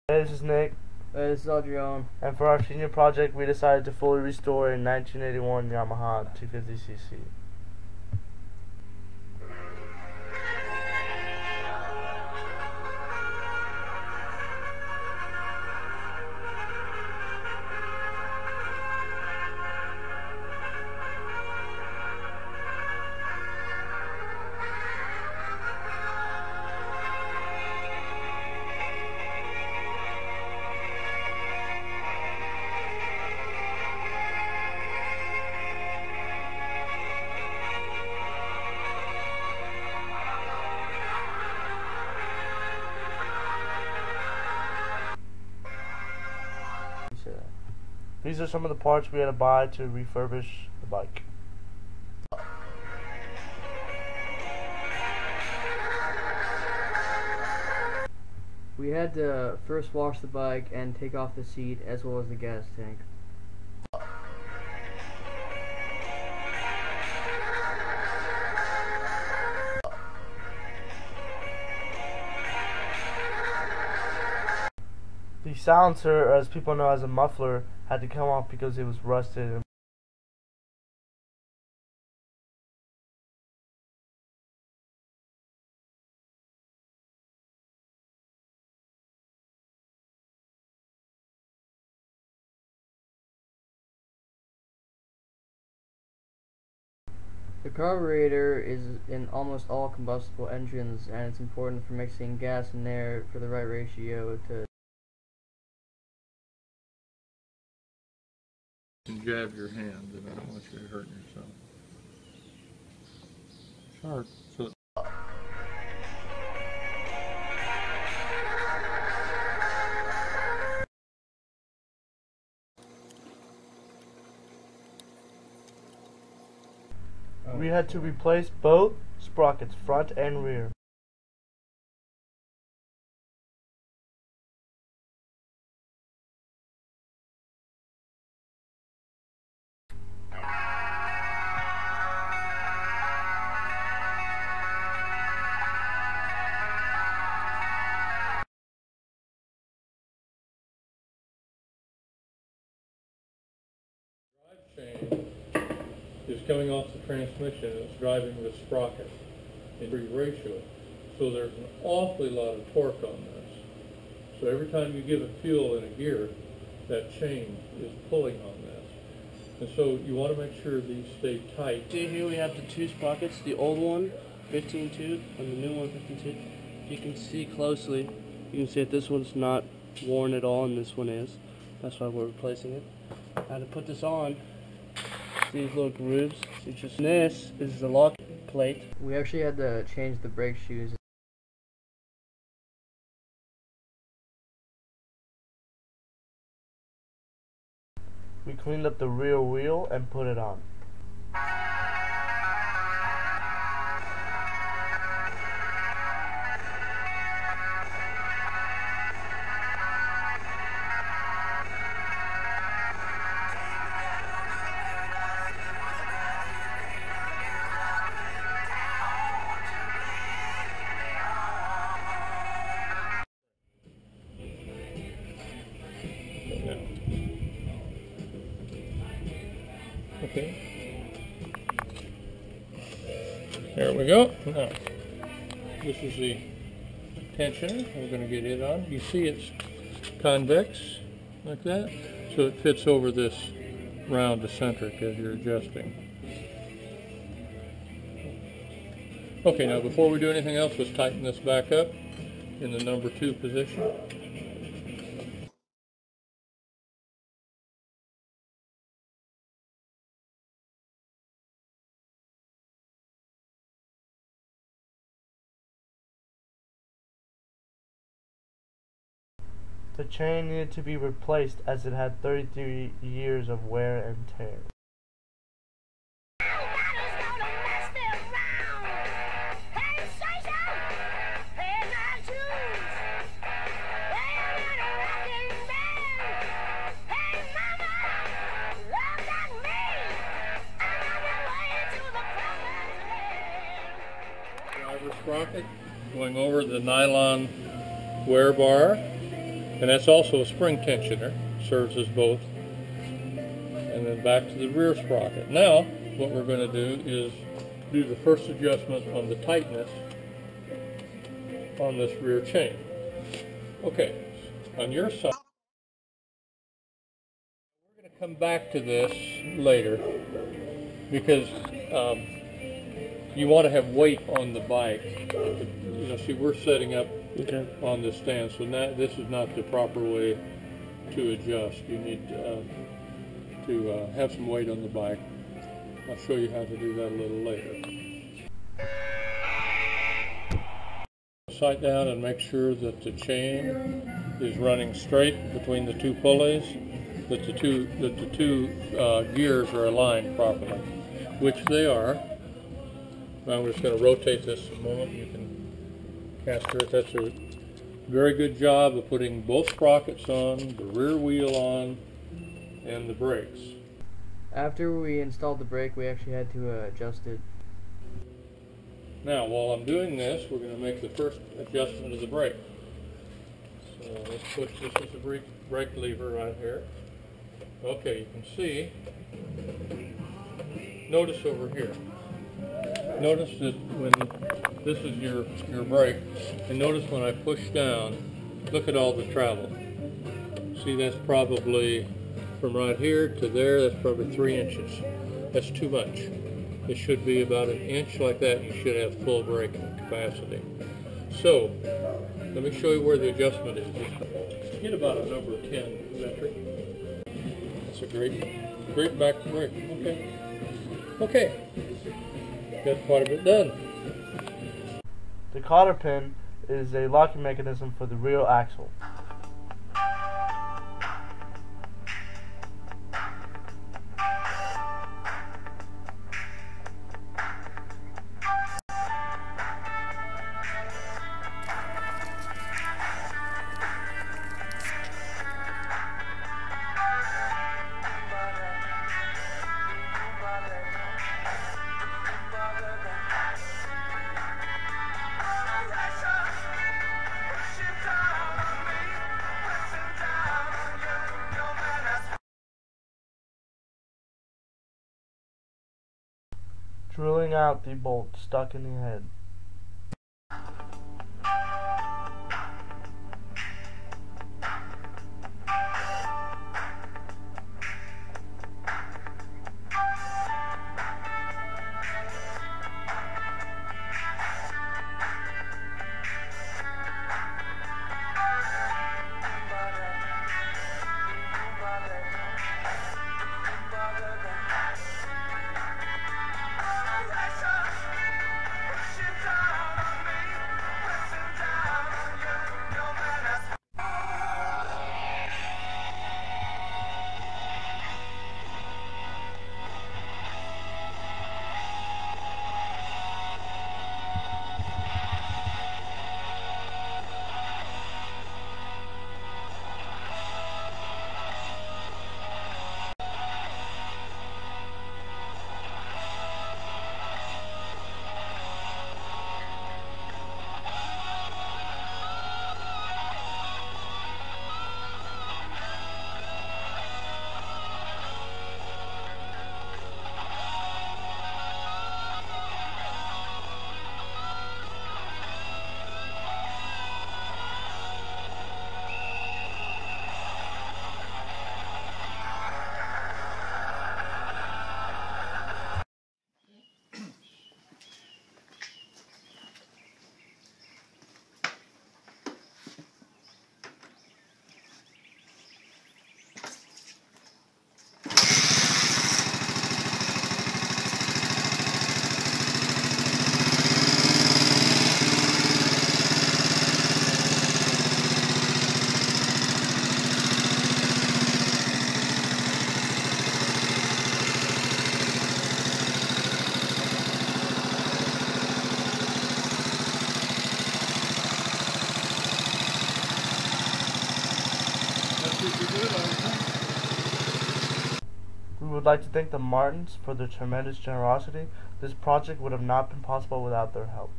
Hey, this is Nick. Hey, this is Adrian. And for our senior project, we decided to fully restore a 1981 Yamaha 250cc. These are some of the parts we had to buy to refurbish the bike. We had to first wash the bike and take off the seat as well as the gas tank. The silencer, as people know as a muffler, had to come off because it was rusted. The carburetor is in almost all combustible engines, and it's important for mixing gas and air for the right ratio to And jab your hand, and I don't want you to hurt yourself. Sharp. So We had to replace both sprockets, front and rear. chain is coming off the transmission and it's driving the sprocket in free ratio. So there's an awfully lot of torque on this. So every time you give it fuel in a gear, that chain is pulling on this. And so you want to make sure these stay tight. See here we have the two sprockets, the old one 15 tooth and the new one 15 tooth. You can see closely, you can see that this one's not worn at all and this one is. That's why we're replacing it. Now to put this on, see these little grooves. This is the lock plate. We actually had to change the brake shoes. We cleaned up the rear wheel and put it on. Okay. There we go. Now, this is the tensioner. We're going to get it on. You see it's convex like that, so it fits over this round eccentric as you're adjusting. Okay, now before we do anything else, let's tighten this back up in the number 2 position. The chain needed to be replaced as it had 33 years of wear and tear. Driver sprocket going over the nylon wear bar. And that's also a spring tensioner, serves as both. And then back to the rear sprocket. Now, what we're going to do is do the first adjustment on the tightness on this rear chain. Okay, on your side, we're going to come back to this later because you want to have weight on the bike. You know, see, we're setting up on this stand, so now this is not the proper way to adjust. You need to have some weight on the bike. I'll show you how to do that a little later. Sight down and make sure that the chain is running straight between the two pulleys, that the two gears are aligned properly, which they are. Now I'm just going to rotate this a moment. You can caster it. That's a very good job of putting both sprockets on, the rear wheel on, and the brakes. After we installed the brake, we actually had to adjust it. Now, while I'm doing this, we're going to make the first adjustment of the brake. So let's push this as a brake lever right here. Okay, you can see, notice over here. Notice that when this is your brake, and notice when I push down, look at all the travel. See, that's probably from right here to there, that's probably 3 inches. That's too much. It should be about an inch like that, and you should have full braking capacity. So, let me show you where the adjustment is. Get about a number 10 metric. That's a great back brake. Okay. Got quite a bit done. The cotter pin is a locking mechanism for the rear axle. Drilling out the bolt stuck in the head. We would like to thank the Martins for their tremendous generosity. This project would have not been possible without their help.